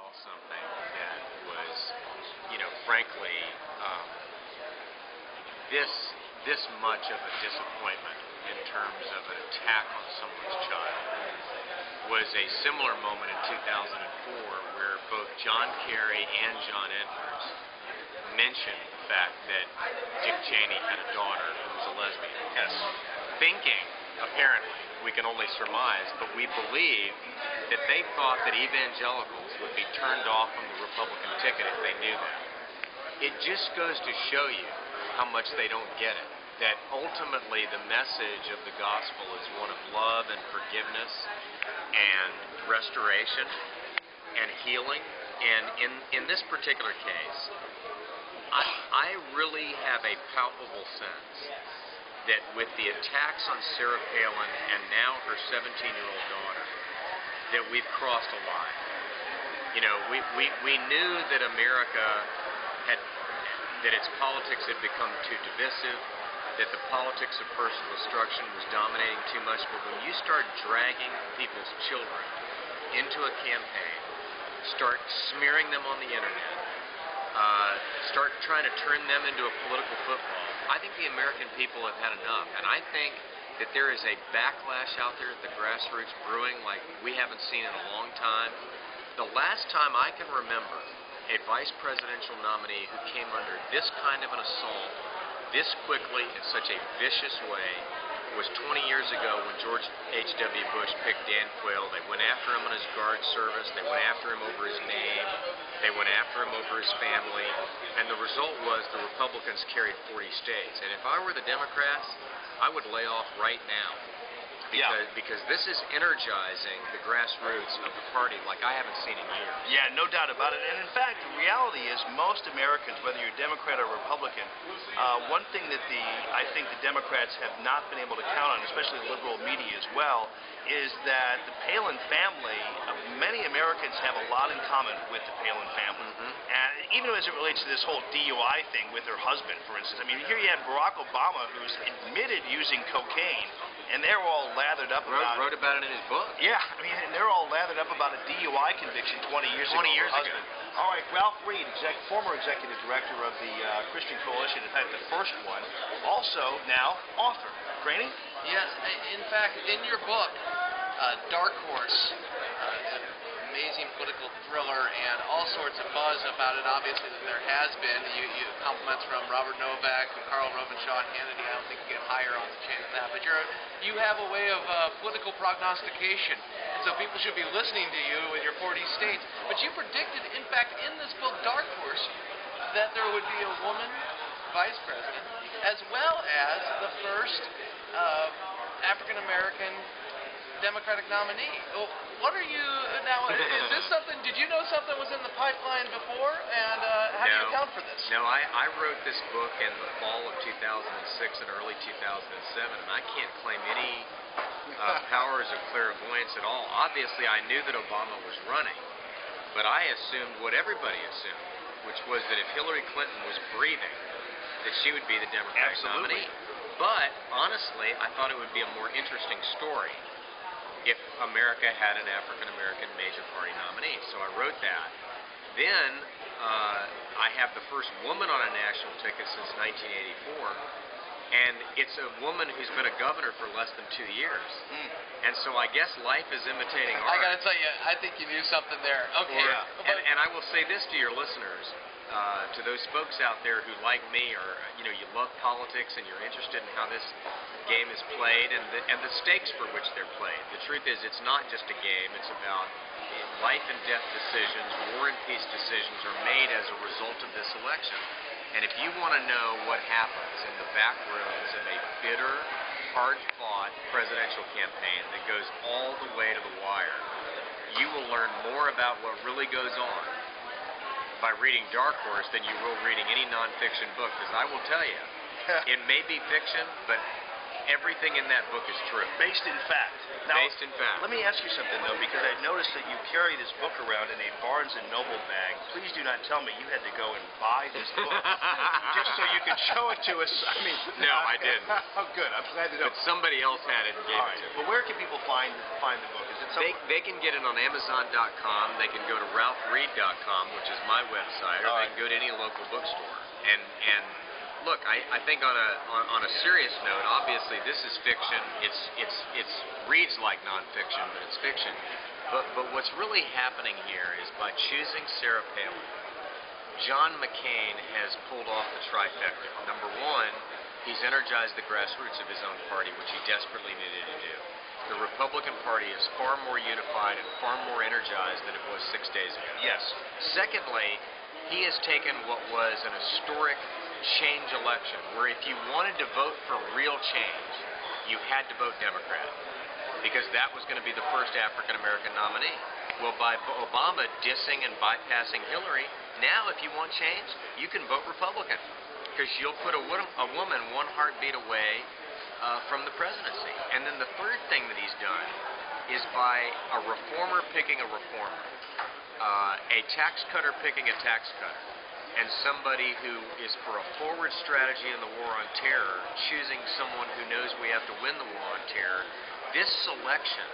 saw something that was, frankly, um, this much of a disappointment in terms of an attack on someone's child was a similar moment in 2004 where both John Kerry and John Edwards mentioned the fact that Dick Cheney had a daughter who was a lesbian. Yes. Thinking, apparently, we can only surmise, but we believe that they thought that evangelicals would be turned off from the Republican ticket if they knew that. It just goes to show you how much they don't get it. That ultimately the message of the gospel is one of love and forgiveness and restoration and healing. And in this particular case, I really have a palpable sense that with the attacks on Sarah Palin and now her 17-year-old daughter, that we've crossed a line. We knew that America that its politics had become too divisive, that the politics of personal destruction was dominating too much, but when you start dragging people's children into a campaign, start smearing them on the internet, start trying to turn them into a political football, I think the American people have had enough. And I think that there is a backlash out there at the grassroots brewing like we haven't seen in a long time. The last time I can remember a vice presidential nominee who came under this kind of an assault this quickly in such a vicious way was 20 years ago when George H.W. Bush picked Dan Quayle. They went after him on his guard service. They went after him over his name. They went after him over his family. And the result was the Republicans carried 40 states. And if I were the Democrats, I would lay off right now. Because this is energizing the grassroots of the party like I haven't seen in years. Yeah, no doubt about it. And in fact, the reality is most Americans, whether you're Democrat or Republican, one thing that I think the Democrats have not been able to count on, especially the liberal media as well, is that the Palin family, many Americans have a lot in common with the Palin family. Mm-hmm. And even as it relates to this whole DUI thing with her husband, for instance. I mean, here you had Barack Obama, who's admitted using cocaine, and they're all lathered up wrote about it in his book. Yeah, I mean, and they're all lathered up about a DUI conviction 20 years ago. All right, Ralph Reed, former executive director of the Christian Coalition, in fact, the first one, also now author. Craney? Yes, in fact, in your book, Dark Horse, amazing political thriller, and all sorts of buzz about it, obviously, that there has been. You compliments from Robert Novak and Carl Rove and Sean Hannity. I don't think you get higher on the chain than that. But you have a way of political prognostication, and so people should be listening to you with your 40 states. But you predicted, in fact, in this book, Dark Horse, that there would be a woman vice president, as well as the first African-American Democratic nominee. Well, what are you now? Is this something? Did you know something was in the pipeline before? And how do you account for this? No, I wrote this book in the fall of 2006 and early 2007, and I can't claim any powers of clairvoyance at all. Obviously, I knew that Obama was running, but I assumed what everybody assumed, which was that if Hillary Clinton was breathing, that she would be the Democratic nominee. But honestly, I thought it would be a more interesting story if America had an African-American major party nominee. So I wrote that. Then I have the first woman on a national ticket since 1984, and it's a woman who's been a governor for less than 2 years. And so I guess life is imitating art. I got to tell you, I think you knew something there. Okay. Yeah. And I will say this to your listeners, to those folks out there who, like me, are you love politics and you're interested in how this game is played and the stakes for which they're played. The truth is, it's not just a game. It's about life and death decisions, war and peace decisions are made as a result of this election. And if you want to know what happens in the back rooms of a bitter, hard-fought presidential campaign that goes all the way to the wire, you will learn more about what really goes on by reading Dark Horse than you will reading any nonfiction book. Because I will tell you, it may be fiction, but Everything in that book is true. Based in fact. Now, Based in fact. let me ask you something, though, because I noticed that you carry this book around in a Barnes & Noble bag. Please do not tell me you had to go and buy this book just so you could show it to us. I mean, no, I didn't. Oh, good. I'm glad to know. But somebody else had it and gave it to me. But where can people find the book? Is it somewhere? They can get it on Amazon.com. They can go to RalphReed.com, which is my website, or they can go to any local bookstore. And look, I think on a serious note, obviously this is fiction. It's reads like nonfiction, but it's fiction. But what's really happening here is by choosing Sarah Palin, John McCain has pulled off the trifecta. Number one, he's energized the grassroots of his own party, which he desperately needed to do. The Republican Party is far more unified and far more energized than it was 6 days ago. Yes. Secondly, he has taken what was an historic change election, where if you wanted to vote for real change, you had to vote Democrat, because that was going to be the first African American nominee. Well, by Obama dissing and bypassing Hillary, now if you want change, you can vote Republican, because you'll put a woman one heartbeat away from the presidency. And then the third thing that he's done is by a reformer picking a reformer, a tax cutter picking a tax cutter, and somebody who is for a forward strategy in the war on terror choosing someone who knows we have to win the war on terror. This selection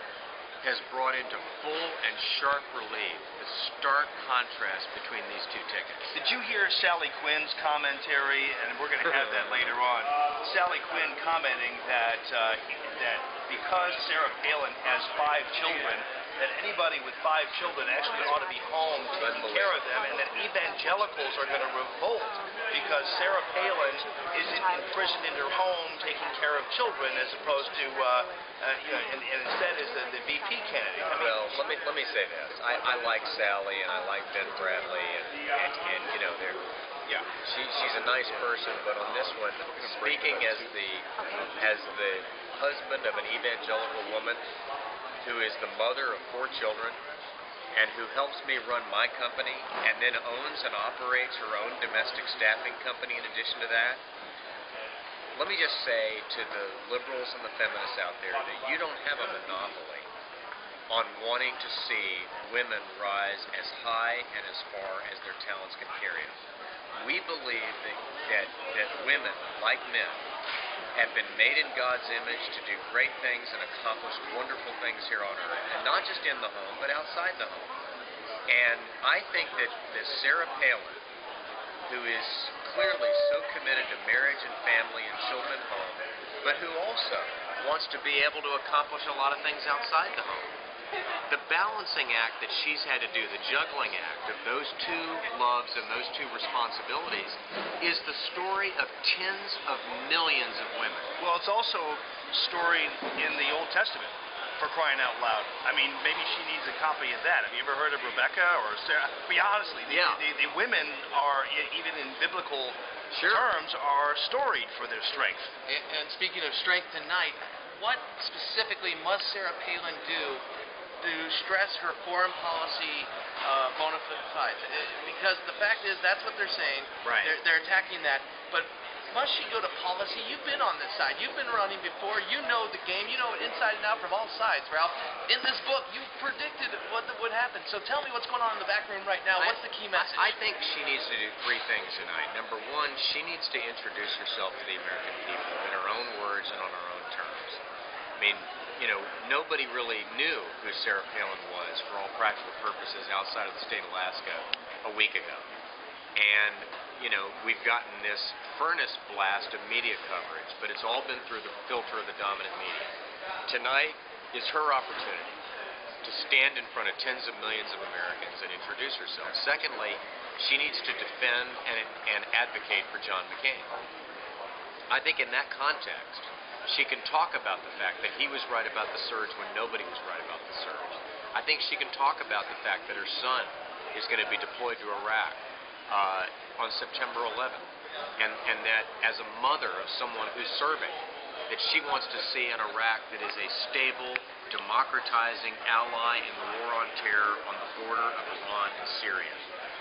has brought into full and sharp relief the stark contrast between these two tickets. Did you hear Sally Quinn's commentary? And we're going to have that later on. Sally Quinn commenting that because Sarah Palin has 5 children, that anybody with 5 children actually ought to be home taking care of them, and that evangelicals are going to revolt because Sarah Palin is imprisoned in her home taking care of children, as opposed to, and instead is the VP candidate. I mean, well, let me say this. I like Sally and I like Ben Bradley, and you know, she's a nice person, but on this one, speaking as the husband of an evangelical woman who is the mother of 4 children and who helps me run my company and then owns and operates her own domestic staffing company in addition to that, let me just say to the liberals and the feminists out there that you don't have a monopoly on wanting to see women rise as high and as far as their talents can carry them. We believe that women, like men, have been made in God's image to do great things and accomplish wonderful things here on earth, and not just in the home, but outside the home. And I think that Sarah Palin, who is clearly so committed to marriage and family and children at home, but who also wants to be able to accomplish a lot of things outside the home, the balancing act that she's had to do, the juggling act of those 2 loves and those 2 responsibilities, is the story of tens of millions of women. Well, it's also storied in the Old Testament, for crying out loud. I mean, maybe she needs a copy of that. Have you ever heard of Rebecca or Sarah? Be honestly, the women are, even in biblical terms, are storied for their strength. And speaking of strength tonight, what specifically must Sarah Palin do to stress her foreign policy bona fides? Because the fact is, that's what they're saying. Right. They're attacking that. But must she go to policy? You've been on this side. You've been running before. You know the game. You know it inside and out from all sides, Ralph. In this book, you predicted what would happen. So tell me what's going on in the back room right now. What's the key message? I think she needs to do 3 things tonight. Number one, she needs to introduce herself to the American people in her own words and on her own terms. I mean, you know, nobody really knew who Sarah Palin was for all practical purposes outside of the state of Alaska a week ago. And, you know, we've gotten this furnace blast of media coverage, but it's all been through the filter of the dominant media. Tonight is her opportunity to stand in front of tens of millions of Americans and introduce herself. Secondly, she needs to defend and advocate for John McCain. I think in that context, she can talk about the fact that he was right about the surge when nobody was right about the surge. I think she can talk about the fact that her son is going to be deployed to Iraq on September 11th, and that as a mother of someone who's serving, that she wants to see an Iraq that is a stable, democratizing ally in the war on terror on the border of Iran and Syria.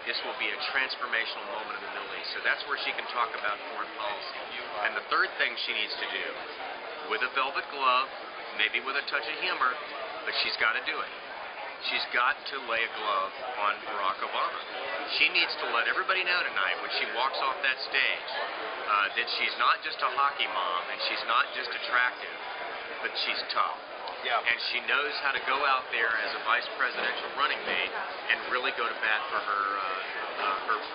This will be a transformational moment in the Middle East. So that's where she can talk about foreign policy. And the third thing she needs to do with a velvet glove, maybe with a touch of humor, but she's got to do it. She's got to lay a glove on Barack Obama. She needs to let everybody know tonight when she walks off that stage that she's not just a hockey mom and she's not just attractive, but she's tough. Yeah. And she knows how to go out there as a vice presidential running mate and really go to bat for her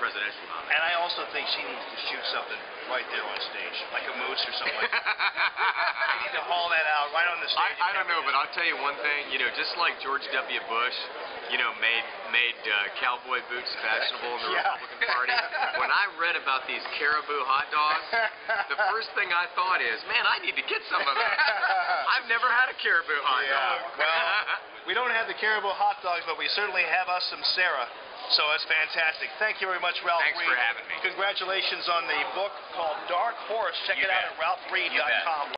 presidential nominee. And I also think she needs to shoot something right there on stage, like a moose or something like that. They need to haul that out right on the stage. I don't know, but I'll tell you one thing. Just like George W. Bush, made cowboy boots fashionable in the Republican Party. When I read about these caribou hot dogs, the first thing I thought is, man, I need to get some of those. I've never had a caribou hot dog. Well, we don't have the caribou hot dogs, but we certainly have us some Sarah. So that's fantastic. Thank you very much, Ralph Thanks Reed. for having me. Congratulations on the book called Dark Horse. Check it out at ralphreed.com.